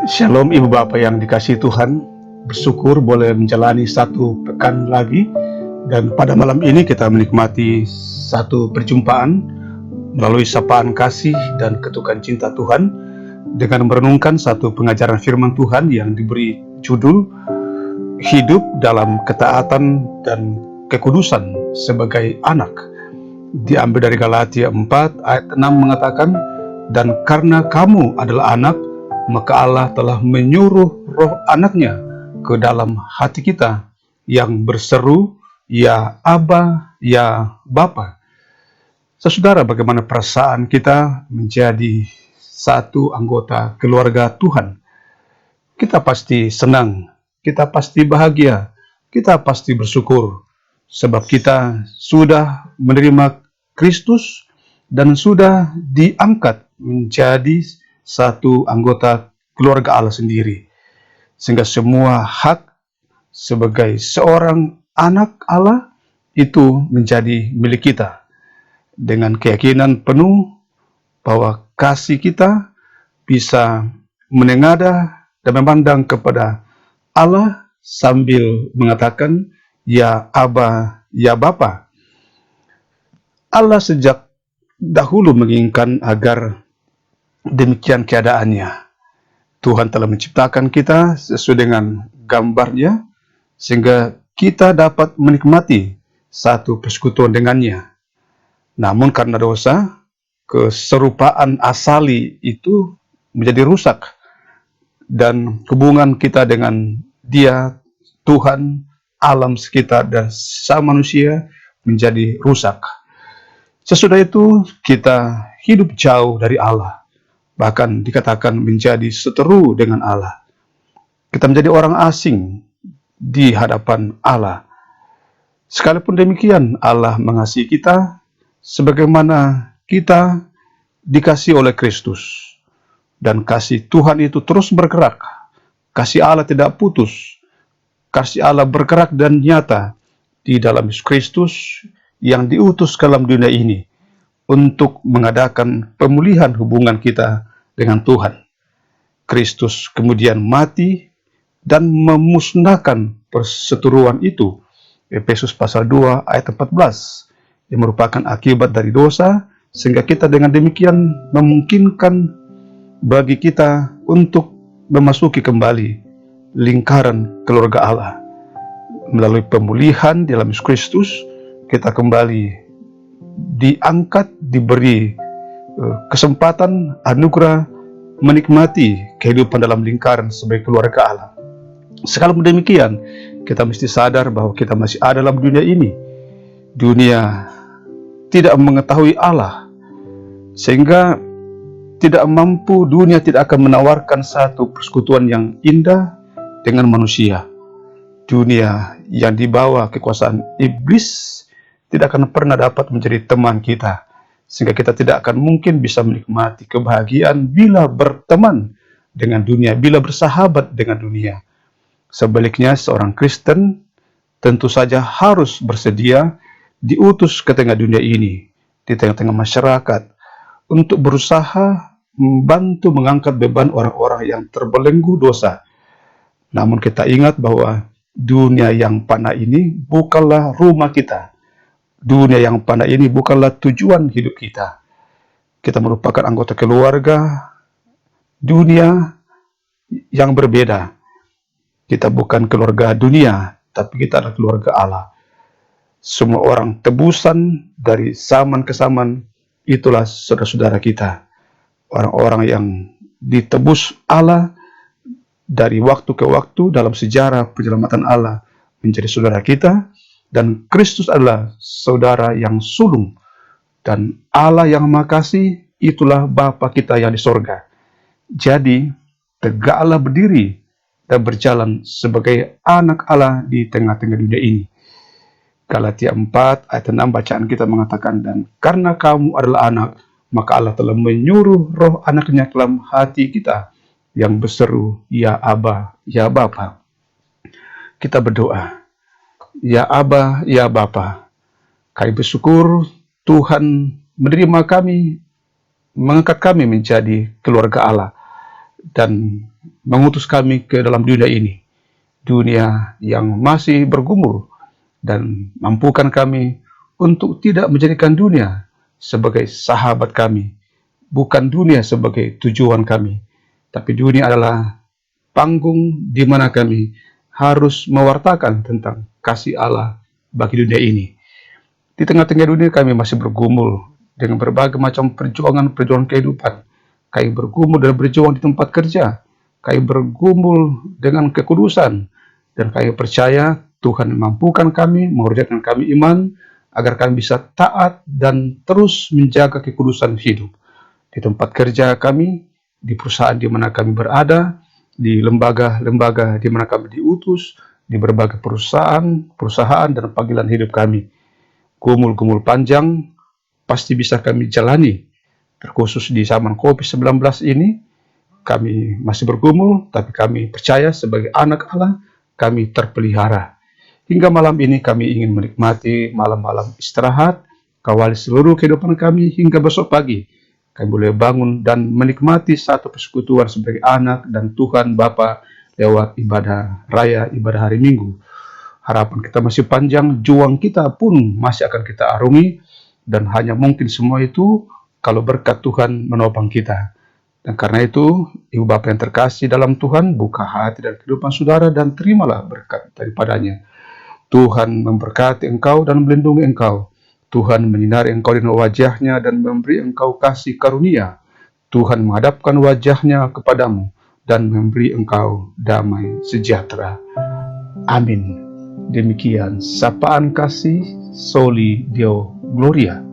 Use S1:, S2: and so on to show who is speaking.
S1: Shalom Ibu Bapak yang dikasihi Tuhan, bersyukur boleh menjalani satu pekan lagi. Dan pada malam ini kita menikmati satu perjumpaan melalui sapaan kasih dan ketukan cinta Tuhan dengan merenungkan satu pengajaran firman Tuhan yang diberi judul Hidup dalam Ketaatan dan Kekudusan sebagai Anak. Diambil dari Galatia 4 ayat 6 mengatakan, "Dan karena kamu adalah anak, maka Allah telah menyuruh roh anaknya ke dalam hati kita yang berseru, ya Aba, ya Bapa." Saudara, bagaimana perasaan kita menjadi satu anggota keluarga Tuhan? Kita pasti senang, kita pasti bahagia, kita pasti bersyukur, sebab kita sudah menerima Kristus dan sudah diangkat menjadi satu anggota keluarga Allah sendiri. Sehingga semua hak sebagai seorang anak Allah itu menjadi milik kita. Dengan keyakinan penuh bahwa kasih kita bisa menengadah dan memandang kepada Allah sambil mengatakan, ya Aba, ya Bapa. Allah sejak dahulu menginginkan agar demikian keadaannya. Tuhan telah menciptakan kita sesuai dengan gambarnya, sehingga kita dapat menikmati satu persekutuan dengannya. Namun karena dosa, keserupaan asali itu menjadi rusak, dan hubungan kita dengan Dia, Tuhan, alam sekitar, dan sesama manusia menjadi rusak. Sesudah itu kita hidup jauh dari Allah, bahkan dikatakan menjadi seteru dengan Allah. Kita menjadi orang asing di hadapan Allah. Sekalipun demikian, Allah mengasihi kita sebagaimana kita dikasihi oleh Kristus. Dan kasih Tuhan itu terus bergerak. Kasih Allah tidak putus. Kasih Allah bergerak dan nyata di dalam Yesus Kristus yang diutus ke dalam dunia ini untuk mengadakan pemulihan hubungan kita dengan Tuhan. Kristus kemudian mati dan memusnahkan perseteruan itu. Efesus pasal 2 ayat 14, yang merupakan akibat dari dosa, sehingga kita dengan demikian memungkinkan bagi kita untuk memasuki kembali lingkaran keluarga Allah. Melalui pemulihan di dalam Yesus Kristus, kita kembali diangkat, diberi kesempatan, anugerah menikmati kehidupan dalam lingkaran sebagai keluarga Allah. Sekalipun demikian, kita mesti sadar bahwa kita masih ada dalam dunia ini. Dunia tidak mengetahui Allah, sehingga dunia tidak akan menawarkan satu persekutuan yang indah dengan manusia. Dunia yang dibawa kekuasaan iblis tidak akan pernah dapat menjadi teman kita, sehingga kita tidak akan mungkin bisa menikmati kebahagiaan bila berteman dengan dunia, bila bersahabat dengan dunia. Sebaliknya, seorang Kristen tentu saja harus bersedia diutus ke tengah dunia ini, di tengah-tengah masyarakat, untuk berusaha membantu mengangkat beban orang-orang yang terbelenggu dosa. Namun kita ingat bahwa dunia yang fana ini bukanlah rumah kita. Dunia yang fana ini bukanlah tujuan hidup kita. Kita merupakan anggota keluarga dunia yang berbeda. Kita bukan keluarga dunia, tapi kita adalah keluarga Allah. Semua orang tebusan dari zaman ke zaman, itulah saudara-saudara kita. Orang-orang yang ditebus Allah dari waktu ke waktu dalam sejarah penyelamatan Allah menjadi saudara kita. Dan Kristus adalah saudara yang sulung. Dan Allah yang Maha Kasih, itulah Bapa kita yang di sorga. Jadi, tegaklah berdiri dan berjalan sebagai anak Allah di tengah-tengah dunia ini. Galatia 4 ayat 6 bacaan kita mengatakan, "Dan karena kamu adalah anak, maka Allah telah menyuruh roh anaknya ke dalam hati kita yang berseru, ya Aba, ya Bapa." Kita berdoa. Ya Aba, ya Bapa, kami bersyukur Tuhan menerima kami, mengangkat kami menjadi keluarga Allah. dan mengutus kami ke dalam dunia ini, dunia yang masih bergumul, dan mampukan kami untuk tidak menjadikan dunia sebagai sahabat kami, bukan dunia sebagai tujuan kami, tapi dunia adalah panggung di mana kami harus mewartakan tentang kasih Allah bagi dunia ini. Di tengah-tengah dunia kami masih bergumul dengan berbagai macam perjuangan kehidupan. Kami bergumul dan berjuang di tempat kerja. Kami bergumul dengan kekudusan. Dan kami percaya Tuhan memampukan kami, mengerjakan kami iman, agar kami bisa taat dan terus menjaga kekudusan hidup. Di tempat kerja kami, di perusahaan di mana kami berada, di lembaga-lembaga di mana kami diutus, di berbagai perusahaan dan panggilan hidup kami. Gumul-gumul panjang pasti bisa kami jalani. Terkhusus di zaman COVID-19 ini, kami masih bergumul, tapi kami percaya sebagai anak Allah, kami terpelihara. Hingga malam ini kami ingin menikmati malam-malam istirahat, kawali seluruh kehidupan kami hingga besok pagi. Kami boleh bangun dan menikmati satu persekutuan sebagai anak dan Tuhan Bapa lewat ibadah raya, ibadah hari Minggu. Harapan kita masih panjang, juang kita pun masih akan kita arungi, dan hanya mungkin semua itu kalau berkat Tuhan menopang kita. Dan karena itu, Ibu Bapa yang terkasih dalam Tuhan, buka hati dan kehidupan saudara dan terimalah berkat daripadanya. Tuhan memberkati engkau dan melindungi engkau. Tuhan menyinari engkau dengan wajah-Nya dan memberi engkau kasih karunia. Tuhan menghadapkan wajah-Nya kepadamu dan memberi engkau damai sejahtera. Amin. Demikian sapaan kasih Soli Deo Gloria.